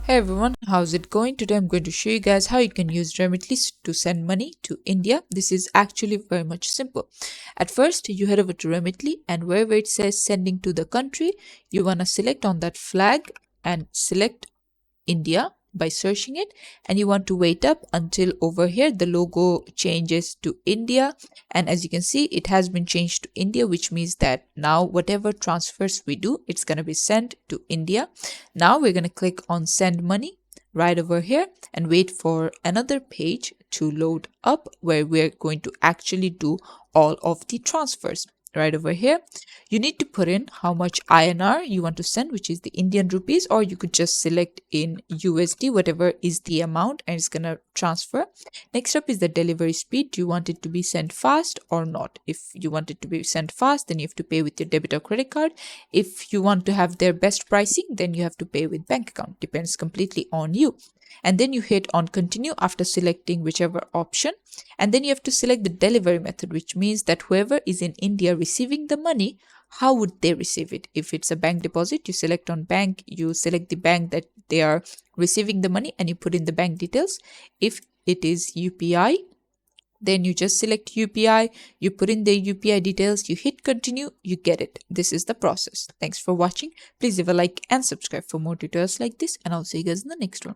Hey everyone, how's it going? Today I'm going to show you guys how you can use Remitly to send money to India. This is actually very much simple. At first, you head over to Remitly and wherever it says sending to the country, you want to select on that flag and select India by searching it, and you want to wait up until over here the logo changes to India. And as you can see, it has been changed to India, which means that now whatever transfers we do, it's going to be sent to India. Now we're going to click on send money right over here and wait for another page to load up where we're going to actually do all of the transfers. Right over here, you need to put in how much INR you want to send, which is the Indian rupees, or you could just select in USD, whatever is the amount, and it's gonna transfer. Next up is the delivery speed. Do you want it to be sent fast or not? If you want it to be sent fast, then you have to pay with your debit or credit card. If you want to have their best pricing, then you have to pay with bank account. Depends completely on you. And then you hit on continue after selecting whichever option, and then you have to select the delivery method, which means that whoever is in India receiving the money, how would they receive it? If it's a bank deposit, you select on bank, you select the bank that they are receiving the money and you put in the bank details. If it is UPI, then you just select UPI, you put in the UPI details, you hit continue, you get it. This is the process. Thanks for watching. Please leave a like and subscribe for more tutorials like this, and I'll see you guys in the next one.